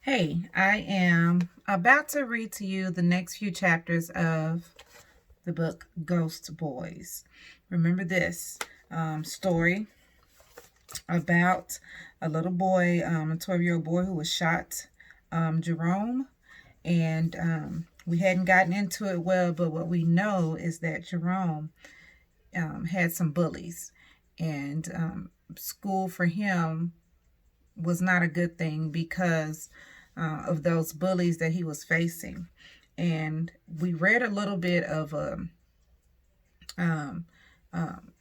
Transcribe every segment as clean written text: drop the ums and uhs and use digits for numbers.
Hey, I am about to read to you the next few chapters of the book Ghost Boys. Remember this story about a little boy, a 12-year-old boy who was shot, Jerome, and we hadn't gotten into it well, but what we know is that Jerome had some bullies, and school for him was not a good thing because of those bullies that he was facing. And we read a little bit of a um, um,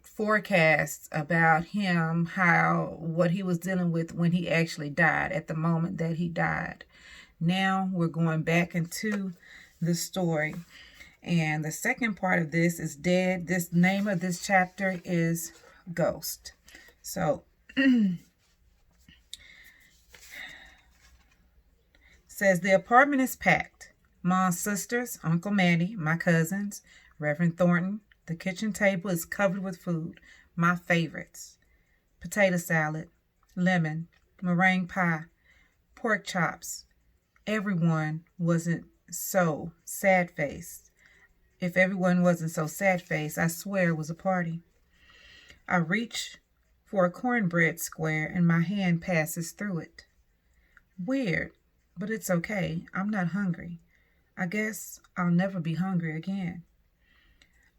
forecast about him, how what he was dealing with when he actually died, at the moment that he died. Now we're going back into the story. And the second part of this is Dead. This name of this chapter is Ghost. So says the apartment is packed. Mom's sisters, Uncle Manny, my cousins, Reverend Thornton. The kitchen table is covered with food, my favorites. Potato salad, lemon, meringue pie, pork chops. Everyone wasn't so sad-faced. If everyone wasn't so sad-faced, I swear it was a party. I reach for a cornbread square and my hand passes through it. Weird, but it's okay. I'm not hungry. I guess I'll never be hungry again.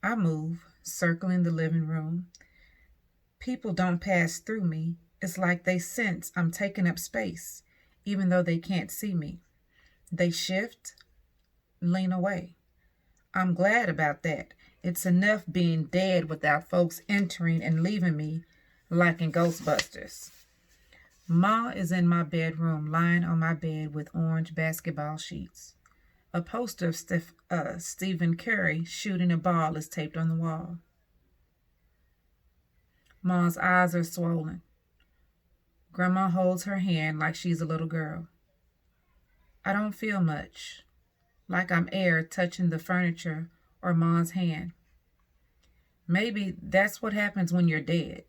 I move, circling the living room. People don't pass through me. It's like they sense I'm taking up space, even though they can't see me. They shift, lean away. I'm glad about that. It's enough being dead without folks entering and leaving me like in Ghostbusters. Ma is in my bedroom, lying on my bed with orange basketball sheets. A poster of Stephen Curry shooting a ball is taped on the wall. Ma's eyes are swollen. Grandma holds her hand like she's a little girl. I don't feel much, like I'm air touching the furniture or Ma's hand. Maybe that's what happens when you're dead.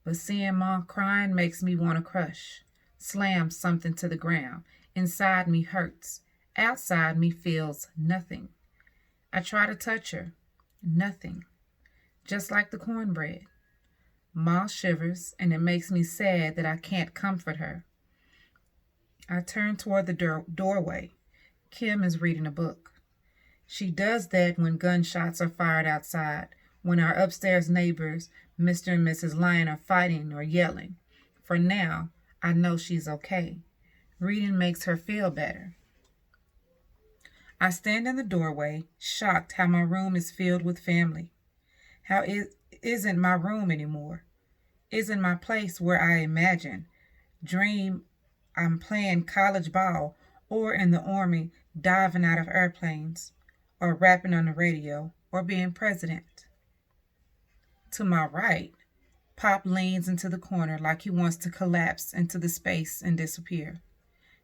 But seeing Ma crying makes me want to crush, slam something to the ground. Inside me hurts. Outside me feels nothing. I try to touch her. Nothing. Just like the cornbread. Ma shivers, and it makes me sad that I can't comfort her. I turn toward the doorway. Kim is reading a book. She does that when gunshots are fired outside, when our upstairs neighbors, Mr. and Mrs. Lyon, are fighting or yelling. For now, I know she's okay. Reading makes her feel better. I stand in the doorway, shocked how my room is filled with family. How it isn't my room anymore. Isn't my place where I imagine, dream I'm playing college ball or in the army diving out of airplanes or rapping on the radio or being president. To my right, Pop leans into the corner like he wants to collapse into the space and disappear.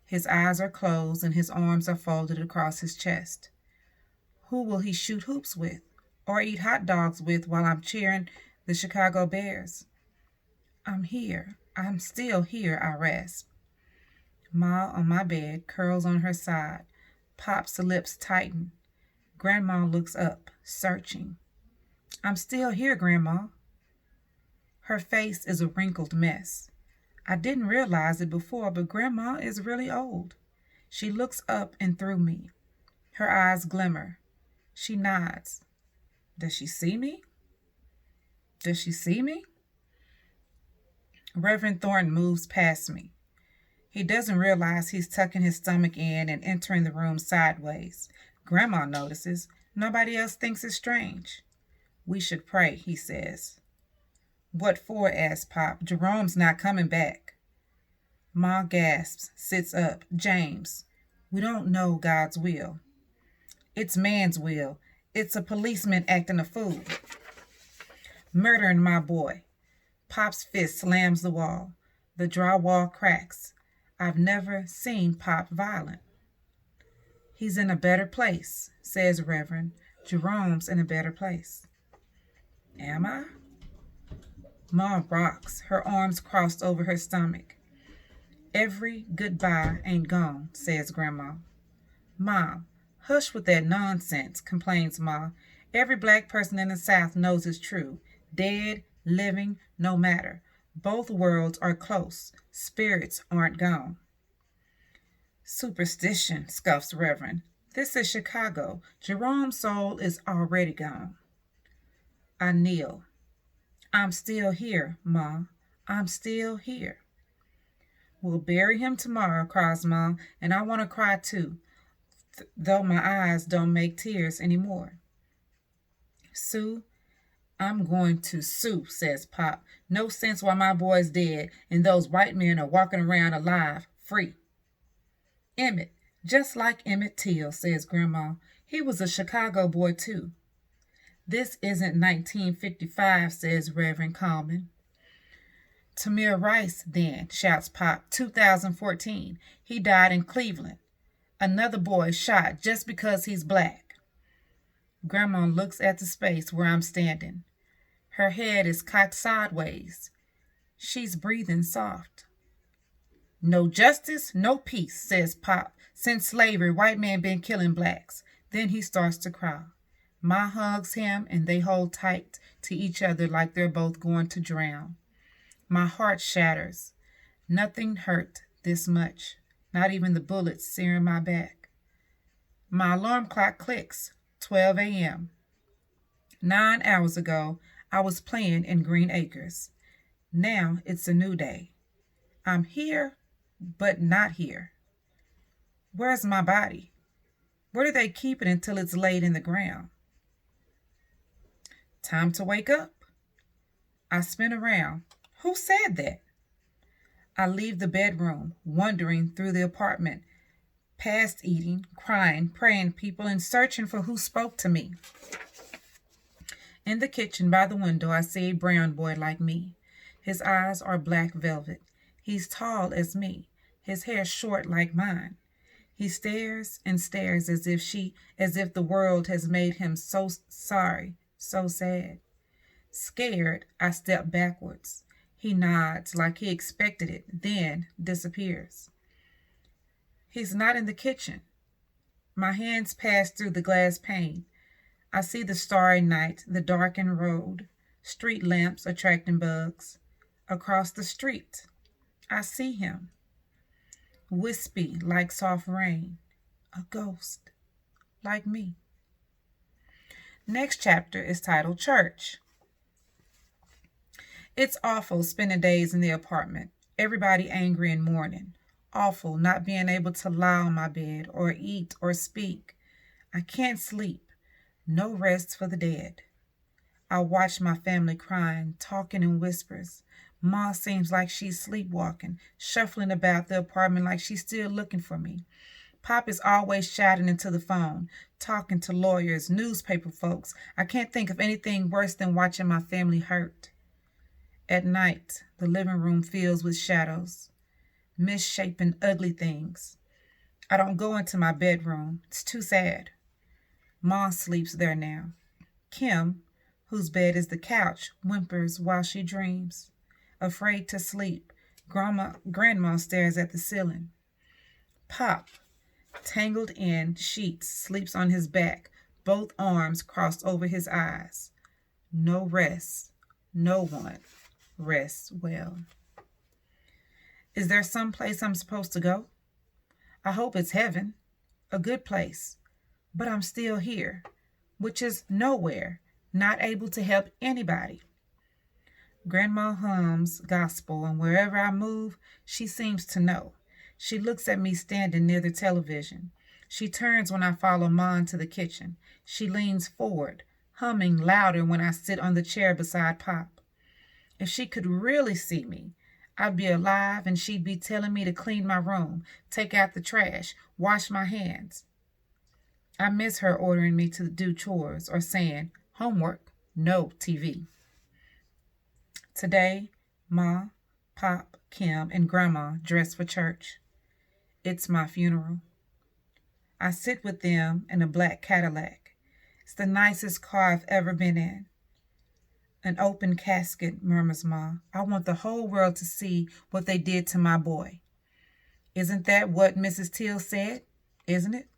His eyes are closed and his arms are folded across his chest. Who will he shoot hoops with or eat hot dogs with while I'm cheering the Chicago Bears? I'm here. I'm still here, I rasp. Ma on my bed curls on her side. Pop's lips tighten. Grandma looks up, searching. I'm still here, Grandma. Her face is a wrinkled mess. I didn't realize it before, but Grandma is really old. She looks up and through me. Her eyes glimmer. She nods. Does she see me? Does she see me? Reverend Thornton moves past me. He doesn't realize he's tucking his stomach in and entering the room sideways. Grandma notices. Nobody else thinks it's strange. We should pray, he says. What for? Asks Pop. Jerome's not coming back. Ma gasps, sits up. James, we don't know God's will. It's man's will. It's a policeman acting a fool. Murdering my boy. Pop's fist slams the wall. The drywall cracks. I've never seen Pop violent. He's in a better place, says Reverend. Jerome's in a better place. Am I? Ma rocks, her arms crossed over her stomach. Every goodbye ain't gone, says Grandma. Mom, hush with that nonsense, complains Ma. Every black person in the South knows it's true. Dead, living, no matter. Both worlds are close. Spirits aren't gone. Superstition, scoffs Reverend. This is Chicago. Jerome's soul is already gone. I kneel. I'm still here, Ma. I'm still here. We'll bury him tomorrow, cries Ma, and I want to cry too, though my eyes don't make tears anymore. Sue, I'm going to sue, says Pop. No sense why my boy's dead and those white men are walking around alive, free. Emmett, just like Emmett Till, says Grandma. He was a Chicago boy, too. This isn't 1955, says Reverend Coleman. Tamir Rice, then, shouts Pop. 2014. He died in Cleveland. Another boy shot just because he's black. Grandma looks at the space where I'm standing. Her head is cocked sideways. She's breathing soft. No justice, no peace, says Pop. Since slavery, white men been killing blacks. Then he starts to cry. Ma hugs him and they hold tight to each other like they're both going to drown. My heart shatters. Nothing hurt this much, not even the bullets searing my back. My alarm clock clicks, 12 a.m. 9 hours ago, I was playing in Green Acres. Now it's a new day. I'm here, but not here. Where's my body? Where do they keep it until it's laid in the ground? Time to wake up. I spin around. Who said that? I leave the bedroom, wandering through the apartment, past eating, crying, praying people, and searching for who spoke to me. In the kitchen by the window, I see a brown boy like me. His eyes are black velvet. He's tall as me, his hair short like mine. He stares and stares as if the world has made him so sorry, so sad. Scared, I step backwards. He nods like he expected it, then disappears. He's not in the kitchen. My hands pass through the glass pane. I see the starry night, the darkened road, street lamps attracting bugs. Across the street, I see him. Wispy like soft rain, a ghost like me. Next chapter is titled Church. It's awful spending days in the apartment, everybody angry and mourning. Awful not being able to lie on my bed or eat or speak. I can't sleep. No rest for the dead. I watch my family crying, talking in whispers. Ma seems like she's sleepwalking, shuffling about the apartment like she's still looking for me. Pop is always shouting into the phone, talking to lawyers, newspaper folks. I can't think of anything worse than watching my family hurt. At night, the living room fills with shadows, misshapen, ugly things. I don't go into my bedroom. It's too sad. Ma sleeps there now. Kim, whose bed is the couch, whimpers while she dreams. Afraid to sleep, Grandma stares at the ceiling. Pop, tangled in sheets, sleeps on his back, both arms crossed over his eyes. No rest. No one rests well. Is there some place I'm supposed to go? I hope it's heaven, a good place. But I'm still here, which is nowhere, not able to help anybody. Grandma hums gospel, and wherever I move, she seems to know. She looks at me standing near the television. She turns when I follow Ma into the kitchen. She leans forward, humming louder when I sit on the chair beside Pop. If she could really see me, I'd be alive and she'd be telling me to clean my room, take out the trash, wash my hands. I miss her ordering me to do chores or saying, homework, no TV. Today, Ma, Pop, Kim, and Grandma dress for church. It's my funeral. I sit with them in a black Cadillac. It's the nicest car I've ever been in. An open casket, murmurs Ma. I want the whole world to see what they did to my boy. Isn't that what Mrs. Till said? Isn't it?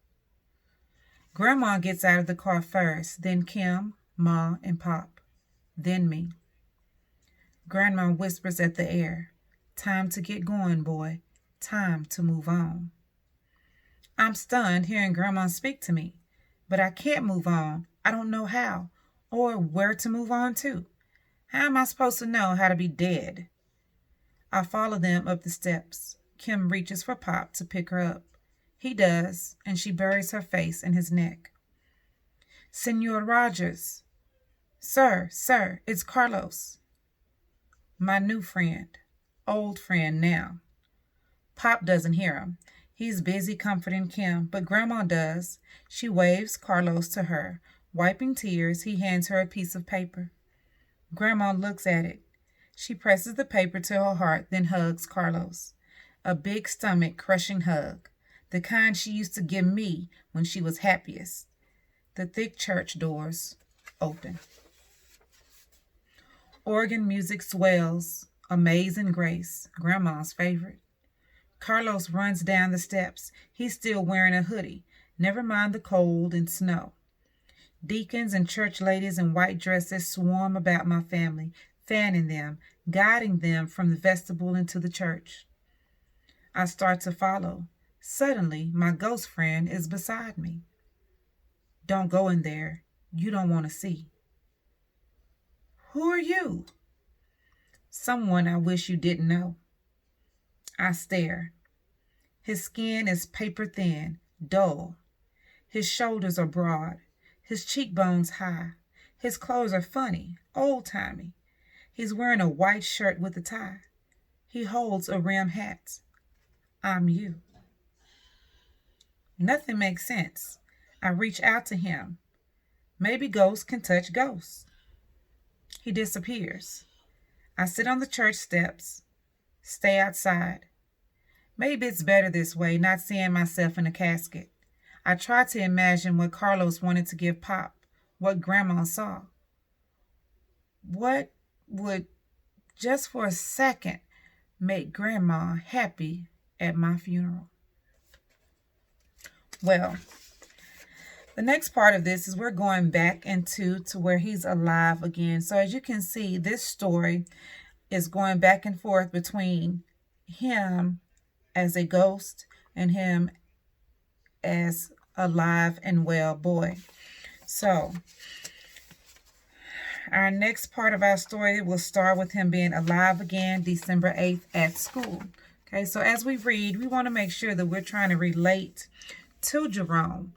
Grandma gets out of the car first, then Kim, Ma, and Pop, then me. Grandma whispers at the air, "Time to get going, boy. Time to move on." I'm stunned hearing Grandma speak to me, but I can't move on. I don't know how or where to move on to. How am I supposed to know how to be dead? I follow them up the steps. Kim reaches for Pop to pick her up. He does, and she buries her face in his neck. "Senor Rogers." Sir, it's Carlos." My new friend. Old friend now. Pop doesn't hear him. He's busy comforting Kim, but Grandma does. She waves Carlos to her. Wiping tears, he hands her a piece of paper. Grandma looks at it. She presses the paper to her heart, then hugs Carlos. A big stomach-crushing hug, the kind she used to give me when she was happiest. The thick church doors open. Organ music swells. Amazing Grace, Grandma's favorite. Carlos runs down the steps. He's still wearing a hoodie. Never mind the cold and snow. Deacons and church ladies in white dresses swarm about my family, fanning them, guiding them from the vestibule into the church. I start to follow. Suddenly, my ghost friend is beside me. "Don't go in there. You don't want to see." "Who are you?" "Someone I wish you didn't know." I stare. His skin is paper thin, dull. His shoulders are broad, his cheekbones high. His clothes are funny, old-timey. He's wearing a white shirt with a tie. He holds a rim hat. I'm you. Nothing makes sense. I reach out to him. Maybe ghosts can touch ghosts. He disappears. I sit on the church steps, stay outside. Maybe it's better this way, not seeing myself in a casket. I try to imagine what Carlos wanted to give Pop, what Grandma saw. What would, just for a second, make Grandma happy at my funeral? Well, the next part of this is we're going back into where he's alive again. So as you can see, this story is going back and forth between him as a ghost and him as a live and well boy. So our next part of our story will start with him being alive again December 8th at school. Okay, so as we read, we want to make sure that we're trying to relate to Jerome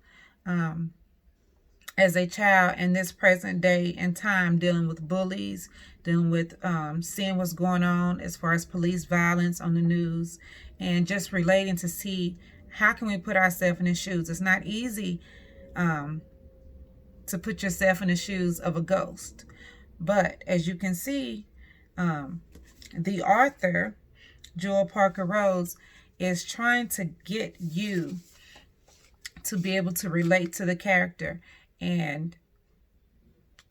as a child in this present day and time, dealing with bullies, dealing with seeing what's going on as far as police violence on the news, and just relating to see how can we put ourselves in his shoes. It's not easy to put yourself in the shoes of a ghost. But as you can see, the author, Joel Parker Rhodes, is trying to get you to be able to relate to the character and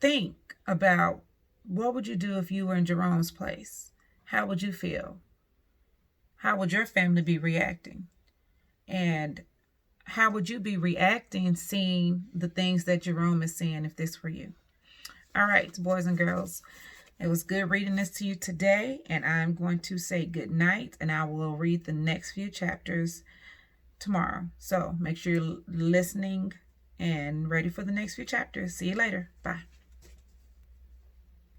think about what would you do if you were in Jerome's place? How would you feel? How would your family be reacting? And how would you be reacting seeing the things that Jerome is seeing if this were you? All right, boys and girls, it was good reading this to you today, and I'm going to say good night, and I will read the next few chapters tomorrow. So make sure you're listening and ready for the next few chapters. See you later. Bye.